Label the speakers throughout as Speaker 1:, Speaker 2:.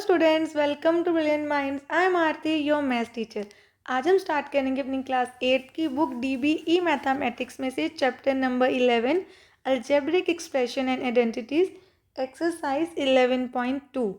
Speaker 1: Students, welcome to brilliant minds. I am Aarti, your maths teacher. आज हम start करेंगे अपनी क्लास 8 की बुक डीबीई मैथमेटिक्स में से chapter number 11 algebraic expression and identities, exercise 11.2।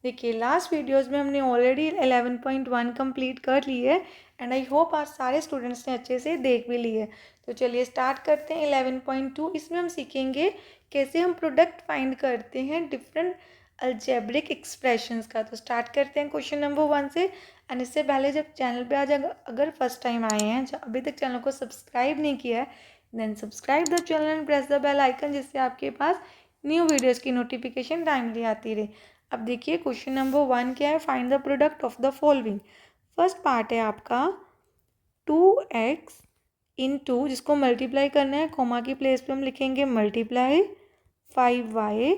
Speaker 1: देखिए, लास्ट वीडियोस में हमने ऑलरेडी 11.1 कंप्लीट कर ली है एंड आई होप आज सारे स्टूडेंट्स ने अच्छे से देख भी ली है। तो चलिए स्टार्ट करते हैं 11.2। इसमें हम सीखेंगे कैसे हम प्रोडक्ट फाइंड करते हैं डिफरेंट अलजेब्रिक एक्सप्रेशंस का। तो स्टार्ट करते हैं क्वेश्चन नंबर 1 से। एंड इससे पहले जब चैनल पे आज अगर फर्स्ट टाइम आए हैं, जो अभी तक चैनल को सब्सक्राइब नहीं किया है, then subscribe the channel and press the bell icon, जिससे आपके पास न्यू वीडियोज़ की नोटिफिकेशन टाइमली आती रहे। अब देखिए क्वेश्चन नंबर 1 क्या है, find the product of the following. First part है आपका 2x इंटू, जिसको मल्टीप्लाई करना है, कोमा की प्लेस पे हम लिखेंगे मल्टीप्लाई 5y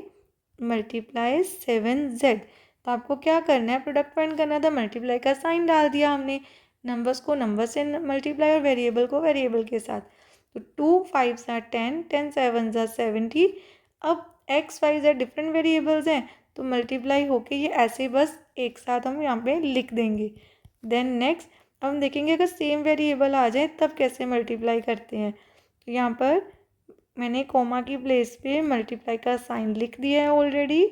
Speaker 1: मल्टीप्लाई 7z। तो आपको क्या करना है, प्रोडक्ट फाइंड करना था, मल्टीप्लाई का साइन डाल दिया हमने, नंबर्स को नंबर से मल्टीप्लाई और वेरिएबल को वेरिएबल के साथ। तो 2 5 सा 10, 10 7 सा 70। अब x y z different variables हैं, तो मल्टीप्लाई होके ये ऐसे बस एक साथ हम यहाँ पे लिख देंगे। देन नेक्स्ट अब हम देखेंगे अगर सेम वेरिएबल आ जाए तब कैसे मल्टीप्लाई करते हैं। तो यहाँ पर मैंने कोमा की प्लेस पे मल्टीप्लाई का साइन लिख दिया है ऑलरेडी।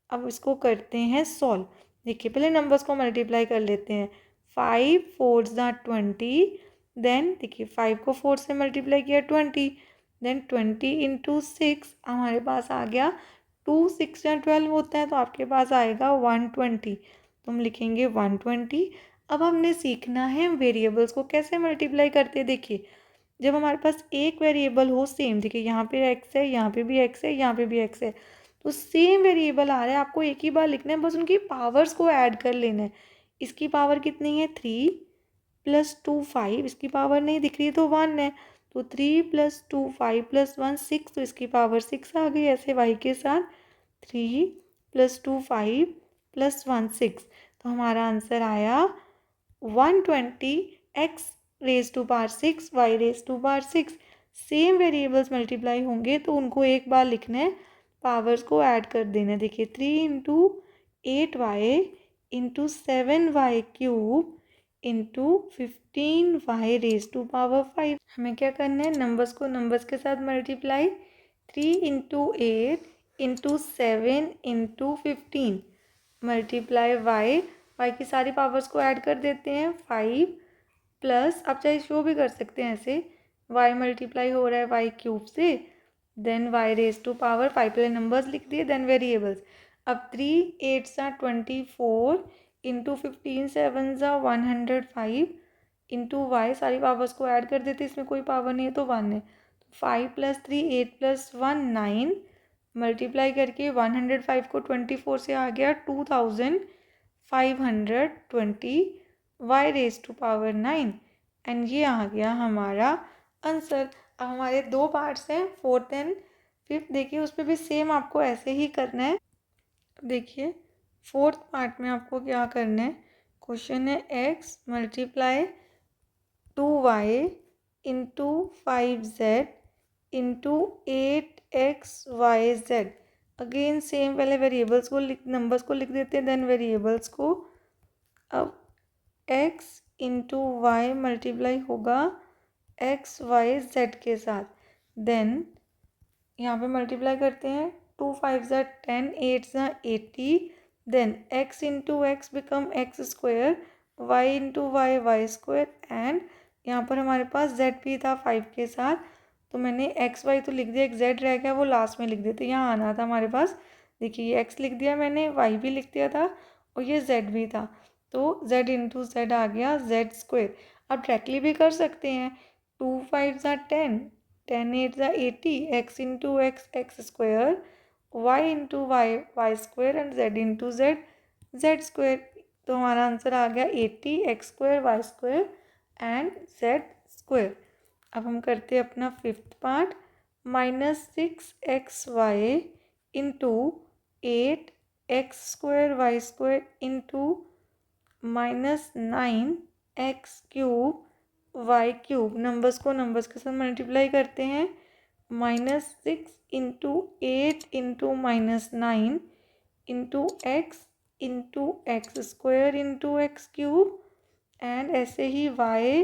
Speaker 1: अब इसको करते हैं सॉल्व। देखिए पहले नंबर्स को मल्टीप्लाई कर लेते हैं। 5 4 ज़ा 20। देन देखिए 5 को 4 से मल्टीप्लाई किया 20। देन 20 इंटू 6 हमारे पास आ गया 2 6 या 12 होता है, तो आपके पास आएगा 120। तो हम लिखेंगे 120। अब हमने सीखना है वेरिएबल्स को कैसे मल्टीप्लाई करते हैं। देखिए जब हमारे पास एक वेरिएबल हो सेम, देखिए यहाँ पे एक्स है, यहाँ पे भी एक्स है, यहाँ पे भी एक्स है, तो सेम वेरिएबल आ रहा है, आपको एक ही बार लिखना है, बस उनकी पावर्स को ऐड कर लेना है। इसकी पावर कितनी है 3 + 2 5, इसकी पावर नहीं दिख रही तो 1 है, तो 3 + 2 5 + 1 6, तो इसकी पावर 6 आ गई। ऐसे वाई के साथ 3 + 2 5 + 1 6, तो हमारा आंसर आया 120 x raise to power 6 y raise to power 6। Same variables multiply होंगे तो उनको एक बार लिखना है, पावर्स को ऐड कर देना है। देखिए 3 × 8y × 7y³ × 15y raise to power 5। हमें क्या करना है, नंबर्स को नंबर्स के साथ मल्टीप्लाई। 3 × 8 × 7 × 15 मल्टीप्लाई y की सारी पावर्स को ऐड कर देते हैं। 5 प्लस, आप चाहे शो भी कर सकते हैं ऐसे, y मल्टीप्लाई हो रहा है y³ से, then y raise to power 5, पहले नंबर्स लिख दिए देन वेरिएबल्स। अब 3 8 सा 24 × 15 7 सा 105 इंटू y, सारी पावर्स को ऐड कर देते, इसमें कोई पावर नहीं है तो 1 है। 5 + 3 8 + 1 9 मल्टीप्लाई करके 105 को 24 से आ गया 2520 y raise to power 9, and ये आ गया हमारा आंसर। अब हमारे दो पार्ट्स हैं, 4th एंड 5th। देखिए उस पर भी सेम आपको ऐसे ही करना है। देखिए 4th पार्ट में आपको क्या करना है, क्वेश्चन है x multiply 2y × 5z × 8xyz। Again same, पहले वेरिएबल्स को नंबर्स को लिख देते हैं देन वेरिएबल्स को। अब x × y मल्टीप्लाई होगा xyz के साथ, देन यहाँ पे मल्टीप्लाई करते हैं। 2 5 ज़ा 10 8 ज़ा 80, then x × x become x², y × y y², and यहाँ पर हमारे पास z भी था 5 के साथ, तो मैंने x y तो लिख दिया, एक z रह गया वो लास्ट में लिख देते, यहाँ आना था हमारे पास। देखिए ये x लिख दिया मैंने, y भी लिख दिया था और ये z भी था, तो z × z आ गया z²। आप डायरेक्टली भी कर सकते हैं। 2 5 ज़ा 10 10 8 ज़ा 80, x × x x², y × y y² and z × z z²। तो हमारा आंसर आ गया 80 x² y² एंड z²। अब हम करते हैं अपना 5th part. -6xy × 8x² y² × -9x³ y³ numbers को नंबर्स के साथ मल्टीप्लाई करते हैं। -6 × 8 × -9 × x into x square into x cube, and ऐसे ही y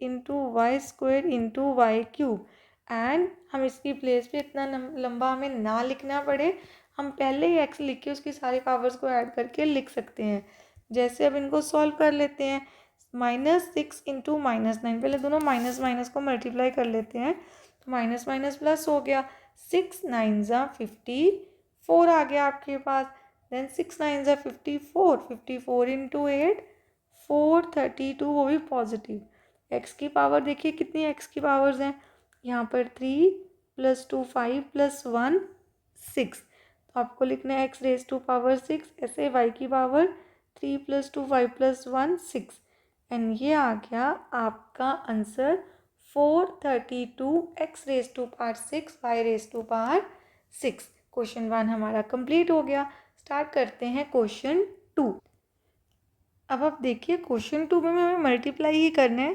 Speaker 1: into y square into y cube. And हम इसकी प्लेस पे इतना लंबा हमें ना लिखना पड़े, हम पहले ही x लिख के उसकी सारी पावर्स को ऐड करके लिख सकते हैं। जैसे अब इनको सॉल्व कर लेते हैं। -6 इंटू -9, पहले दोनों माइनस माइनस को मल्टीप्लाई कर लेते हैं, तो माइनस माइनस प्लस हो गया। 6 9 ज़ा 54 आ गया आपके पास। देन 6 9 ज़ा 54, 54 इंटू 8 432, वो भी पॉजिटिव। एक्स की पावर देखिए कितनी एक्स की पावर्स हैं यहाँ पर, 3 + 2 5 + 1 6, तो आपको लिखना है एक्स रेज टू पावर 6। ऐसे वाई की पावर 3 + 2 5 + 1 6, एंड ये आ गया आपका answer 432 x raise to power 6 y raise to power 6। Question 1 हमारा कंप्लीट हो गया। स्टार्ट करते हैं क्वेश्चन 2। अब आप देखिए क्वेश्चन 2 में हमें मल्टीप्लाई ही करना है।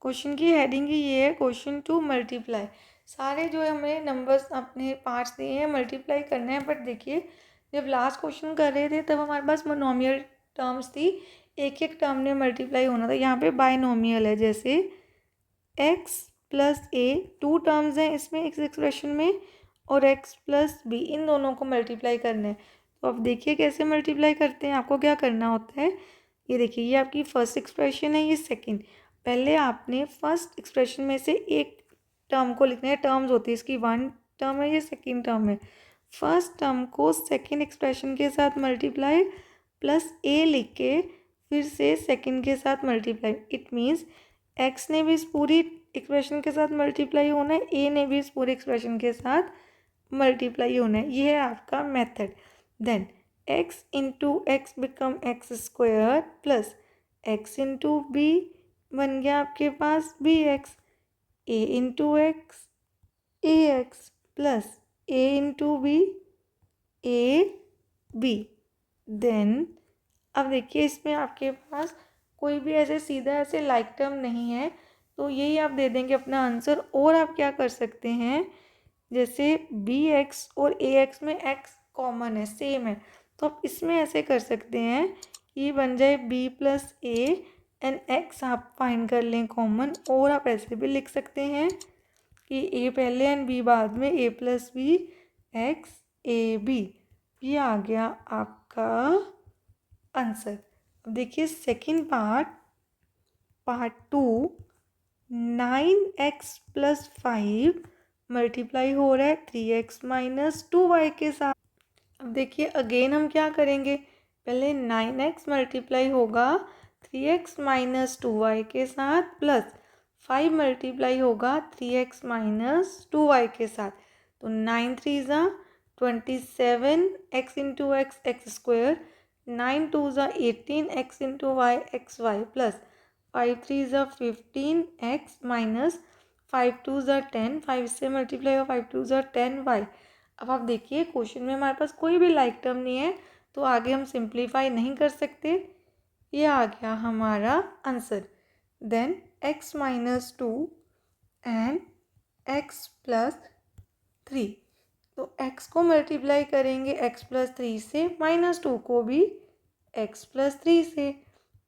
Speaker 1: क्वेश्चन की हेडिंग ही ये है, क्वेश्चन 2 मल्टीप्लाई। सारे जो है हमें नंबर्स अपने पार्ट्स दिए हैं, मल्टीप्लाई करना है। बट देखिए जब लास्ट क्वेश्चन कर रहे थे तब हमारे पास मोनोमियल टर्म्स थी, एक एक टर्म ने मल्टीप्लाई होना था। यहाँ पे बायनोमियल है, जैसे x + a, 2 टर्म्स हैं इसमें इस एक्सप्रेशन में, और x + b, इन दोनों को मल्टीप्लाई करना है। तो अब देखिए कैसे मल्टीप्लाई करते हैं। आपको क्या करना होता है, ये देखिए ये आपकी फर्स्ट एक्सप्रेशन है, ये सेकंड। पहले आपने फर्स्ट एक्सप्रेशन में से एक टर्म को लिखना है, टर्म्स होती है इसकी, 1 टर्म है, ये सेकंड टर्म है। फर्स्ट टर्म को सेकंड एक्सप्रेशन के साथ मल्टीप्लाई प्लस a लिख के फिर से सेकंड के साथ मल्टीप्लाई। इट मीन्स x ने भी इस पूरी एक्सप्रेशन के साथ मल्टीप्लाई होना है, a ने भी इस पूरे एक्सप्रेशन के साथ मल्टीप्लाई होना है। ये है आपका method. Then x into x become x square plus x into b बन गया आपके पास bx, a into x ax plus a into b a b। देन अब देखिए इसमें आपके पास कोई भी ऐसे सीधा ऐसे लाइक टर्म नहीं है, तो यही आप दे देंगे अपना आंसर। और आप क्या कर सकते हैं, जैसे bx और ax में x कॉमन है, सेम है, तो आप इसमें ऐसे कर सकते हैं कि बन जाए b + a एंड x आप फाइंड कर लें कॉमन। और आप ऐसे भी लिख सकते हैं कि a पहले एंड b बाद में, a + b x a b। ये आ गया आपका आंसर। अब देखिए सेकंड पार्ट 2, 9x + 5 मल्टीप्लाई हो रहा है 3x - 2y के साथ। अब देखिए अगेन हम क्या करेंगे, पहले 9x मल्टीप्लाई होगा 3x - 2y के साथ, प्लस 5 मल्टीप्लाई होगा 3x - 2y के साथ। तो 9 3 ज़ा 27 x into x x square, 9 2 ज़ा 18 x into y x y, plus 5 3 ज़ा 15 x माइनस 5 2 ज़ा 10, 5 से मल्टीप्लाई हो 5 2 ज़ा 10 y। अब आप देखिए क्वेश्चन में हमारे पास कोई भी लाइक टर्म नहीं है, तो आगे हम सिंप्लीफाई नहीं कर सकते। ये आ गया हमारा answer. Then x - 2 and x + 3, तो x को मल्टीप्लाई करेंगे x + 3 से, -2 को भी x + 3 से।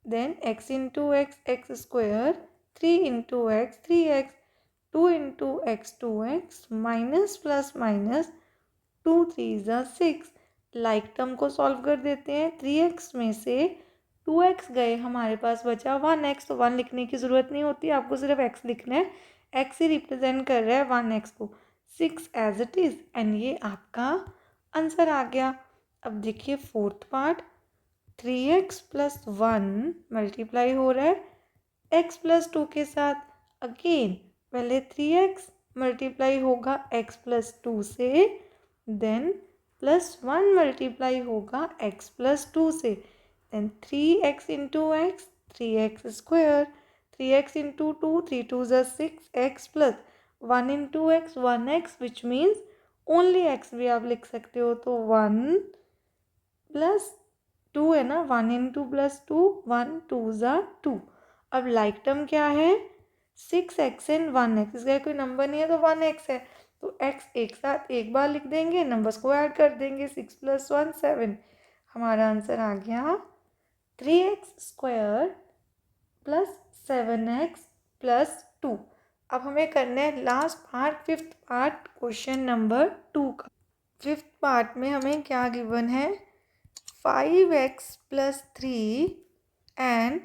Speaker 1: Then x into x x square, 3 into x 3x, 2 into x 2x, minus plus minus 2 3 ज़ा 6। लाइक टर्म को सॉल्व कर देते हैं। 3x में से 2x गए, हमारे पास बचा 1x, तो 1 लिखने की ज़रूरत नहीं होती, आपको सिर्फ x लिखना है। x ही रिप्रेजेंट कर रहा है 1x को, 6 एज इट इज़, एंड ये आपका आंसर आ गया। अब देखिए फोर्थ पार्ट, 3x + 1 मल्टीप्लाई हो रहा है x + 2 के साथ। अगेन पहले 3x मल्टीप्लाई होगा x + 2 से, देन +1 मल्टीप्लाई होगा x + 2 से, then 3x into x 3x square, 3x into 2 3 2 ज़ा 6x, plus 1 into x 1x, which means only x भी आप लिख सकते हो, तो 1 + 2 है ना, 1 इंटू +2 1 2 ज़ा 2। अब लाइक टर्म क्या है, 6x एंड 1x, इसका कोई नंबर नहीं है तो 1x है, तो x एक साथ एक बार लिख देंगे, नंबर्स को ऐड कर देंगे, 6 + 1 7। हमारा आंसर आ गया 3x² प्लस 7x प्लस 2। अब हमें करना है last part, fifth part, question number 2 का। फिफ्थ पार्ट में हमें क्या गिवन है, 5x plus 3 and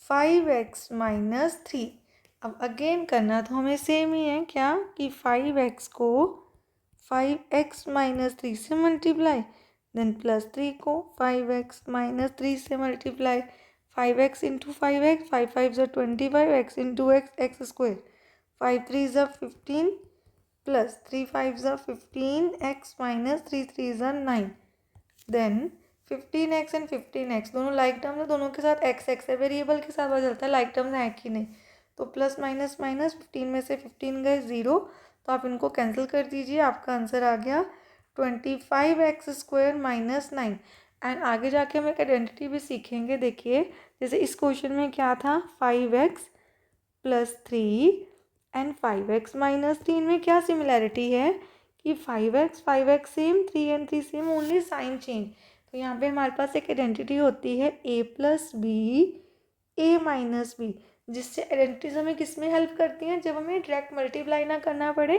Speaker 1: 5x minus 3। अब अगेन करना तो हमें सेम ही है, क्या कि 5x को 5x माइनस 3 से मल्टीप्लाई, देन प्लस 3 को 5x माइनस 3 से मल्टीप्लाई, 5x इंटू 5x, 5 5 ज़ा 25, x इंटू x स्क्वायर, 5 3 ज़ा 15 प्लस 3 5 ज़ा 15, x माइनस 3 3 ज़ा 9। देन 15x एंड 15x दोनों लाइक टर्म्स है, दोनों के साथ x है, वेरिएबल के साथ पता चलता है लाइक टर्म्स है कि नहीं। तो प्लस माइनस माइनस, 15 में से 15 गए 0, तो आप इनको कैंसिल कर दीजिए, आपका आंसर आ गया 25x² माइनस 9। एंड आगे जाके हम एक आइडेंटिटी भी सीखेंगे। देखिए जैसे इस क्वेश्चन में क्या था, 5x plus 3 and 5x minus 3 में क्या सिमिलैरिटी है कि 5x same, 3 and 3 same, only sign change. तो यहाँ पे हमारे पास एक आइडेंटिटी होती है a plus b a minus b, जिससे आइडेंटिटीज हमें किस में हेल्प करती हैं, जब हमें डायरेक्ट मल्टीप्लाई ना करना पड़े,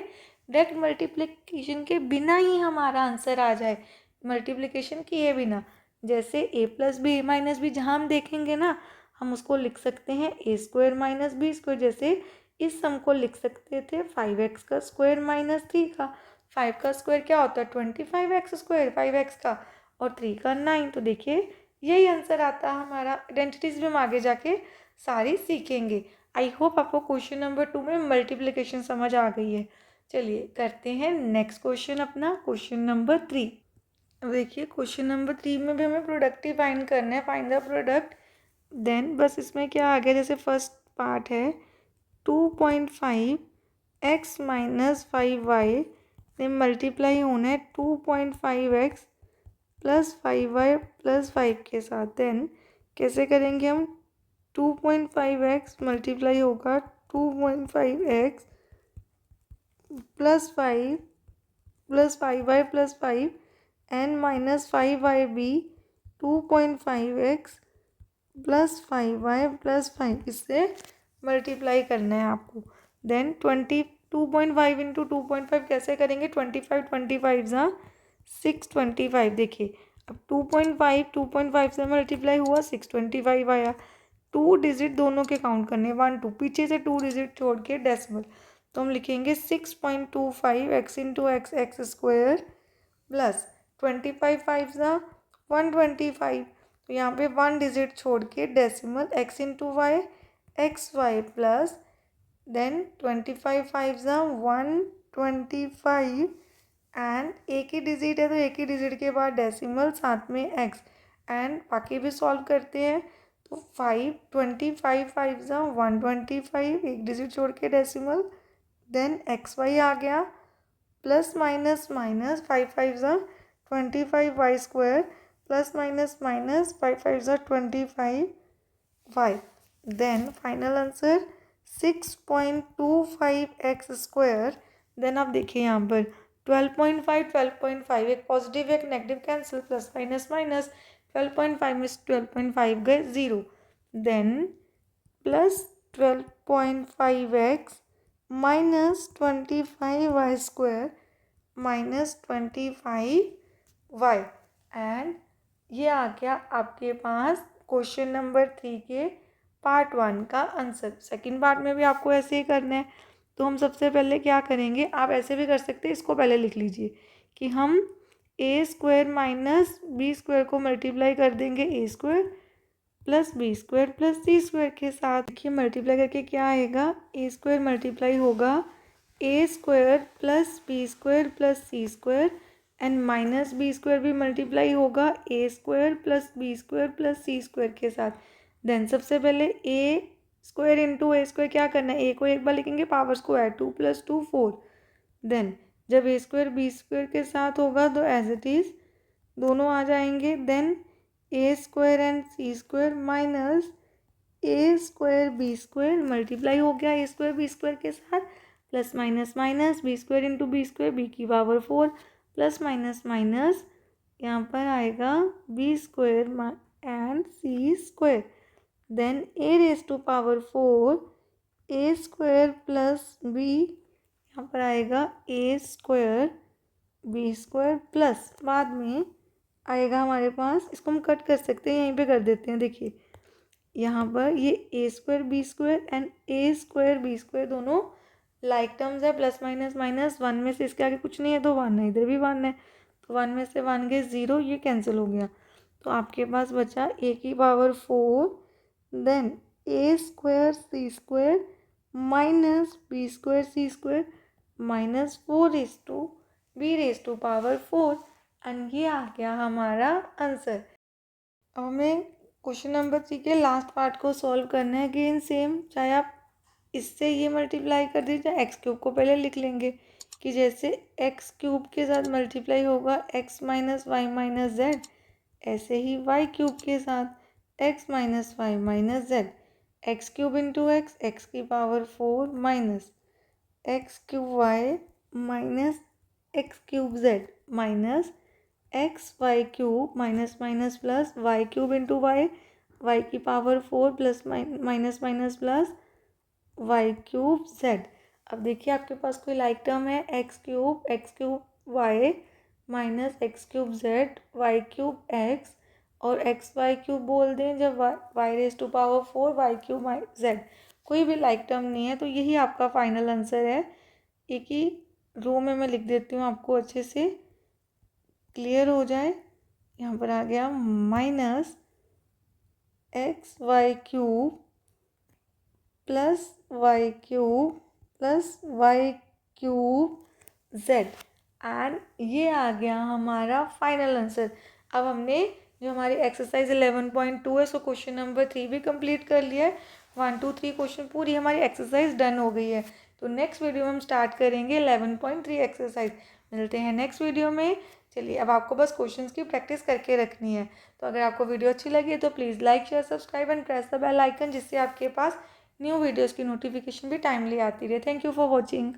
Speaker 1: डायरेक्ट मल्टीप्लिकेशन के बिना ही हमारा आंसर आ जाए, मल्टीप्लिकेशन किए बिना। जैसे a plus b a minus b, जहाँ हम देखेंगे ना, हम उसको लिख सकते हैं a² माइनस b²। जैसे इस सम को लिख सकते थे 5x² माइनस 3 का। 5 का स्क्वायर क्या होता है, 25x², 5x का, और 3 का 9। तो देखिए यही आंसर आता है हमारा। आइडेंटिटीज भी हम आगे जाके सारी सीखेंगे। आई होप आपको क्वेश्चन नंबर 2 में मल्टीप्लिकेशन समझ आ गई है। चलिए करते हैं नेक्स्ट क्वेश्चन अपना, क्वेश्चन नंबर 3। अब देखिए क्वेश्चन नंबर 3 में भी हमें प्रोडक्ट ही फाइंड करना है, फाइंड द प्रोडक्ट। देन बस इसमें क्या आ गया, जैसे फर्स्ट पार्ट है 2.5x माइनस 5y से मल्टीप्लाई होना है 2.5x प्लस 5y प्लस 5 के साथ। देन कैसे करेंगे हम, 2.5x मल्टीप्लाई होगा 2.5x plus 5 plus 5y plus 5 and minus 5y भी 2.5x प्लस 5y प्लस 5, इससे मल्टीप्लाई करना है आपको। देन 2.5 इंटू 2.5 कैसे करेंगे, 25 25 ज़ा 625। देखिए अब 2.5 से मल्टीप्लाई हुआ, 625 आया। 2 डिजिट दोनों के काउंट करने, 1 2, पीछे से 2 डिजिट छोड़ के डेसिमल, तो हम लिखेंगे 6.25 x इंटू x² प्लस 25 5 ज़ा 125। तो यहाँ पे 1 डिजिट छोड़ के decimal, x into y xy plus then 25 5 ज़ा 125 एंड एक ही डिजिट है तो एक ही डिजिट के बाद डेसिमल, साथ में x। एंड बाकी भी सॉल्व करते हैं, तो 25 5 ज़ा 125, एक डिजिट छोड़ के डेसिमल, देन xy आ गया, प्लस माइनस माइनस 5 5 ज़ा 25y² प्लस माइनस माइनस 5 5 ज़ा 25y। Then final answer 6.25x²। Then आप देखिए यहाँ पर 12.5 एक पॉजिटिव एक negative cancel, plus minus minus, 12.5 में 12.5 गए 0। Then plus 12.5x minus 25y² minus 25y। And ये आ गया आपके पास क्वेश्चन नंबर 3 के पार्ट 1 का आंसर। सेकंड पार्ट में भी आपको ऐसे ही करना है। तो हम सबसे पहले क्या करेंगे, आप ऐसे भी कर सकते हैं, इसको पहले लिख लीजिए कि हम a² माइनस b² को मल्टीप्लाई कर देंगे a² plus b² plus c² के साथ। देखिए मल्टीप्लाई करके क्या आएगा, a² मल्टीप्लाई होगा a² plus b² plus c² and minus b² भी मल्टीप्लाई होगा a² plus b² plus c² के साथ। देन सबसे पहले a² इंटू a² क्या करना है, a को एक बार लिखेंगे, पावर्स को ऐड, 2 + 2 4। देन जब a² b² के साथ होगा तो एज इट इज़ दोनों आ जाएंगे। Then a² and c² minus a² b² multiply हो गया a² b² के साथ, plus minus minus b² into b² b की पावर 4 प्लस माइनस माइनस यहाँ पर आएगा b square and c square, then a raise to power 4 a square plus b, यहाँ पर आएगा a square b square plus बाद में आएगा हमारे पास, इसको हम कट कर सकते हैं, यहीं पे कर देते हैं। देखिए यहाँ पर ये a square b square and a square b square दोनों लाइक टर्म्स है, प्लस माइनस माइनस, वन में से इसके आगे कुछ नहीं है तो वन है, इधर भी वन है तो वन में से वन गए 0, ये कैंसिल हो गया। तो आपके पास बचा ए की power 4 then a square c square minus b square c square minus 4 raise to b raise to power 4 and ये आ गया हमारा आंसर। अब हमें क्वेश्चन नंबर 3 के लास्ट पार्ट को सॉल्व करना है। अगेन सेम, चाहे आप इससे ये मल्टीप्लाई कर दीजिए, एक्स क्यूब को पहले लिख लेंगे कि जैसे एक्स क्यूब के साथ मल्टीप्लाई होगा x minus y minus z, ऐसे ही वाई क्यूब के साथ x minus y minus z, x cube into x, x की power 4 minus x cube y minus x cube z minus x y cube minus minus plus y cube into y, y की power 4 plus minus minus plus y cube z. अब देखिए आपके पास कोई like term है, x cube y minus x cube z y cube x, और x y cube बोल दें जब y raise to power 4 y cube z, कोई भी लाइक टर्म नहीं है तो यही आपका फाइनल आंसर है। एक ही रो में मैं लिख देती हूँ आपको अच्छे से क्लियर हो जाए। यहाँ पर आ गया minus x y cube plus y cube plus y cube z and ये आ गया हमारा फाइनल आंसर। अब हमने जो हमारी एक्सरसाइज 11.2 है, सो क्वेश्चन नंबर 3 भी कंप्लीट कर लिया है। 1 2 3 क्वेश्चन पूरी हमारी एक्सरसाइज डन हो गई है। तो नेक्स्ट वीडियो में हम स्टार्ट करेंगे 11.3 एक्सरसाइज। मिलते हैं नेक्स्ट वीडियो में। चलिए अब आपको बस क्वेश्चंस की प्रैक्टिस करके रखनी है। तो अगर आपको वीडियो अच्छी लगी तो please like share subscribe and press the bell icon, जिससे आपके पास न्यू वीडियोज़ की नोटिफिकेशन भी टाइमली आती रहे। Thank you for watching.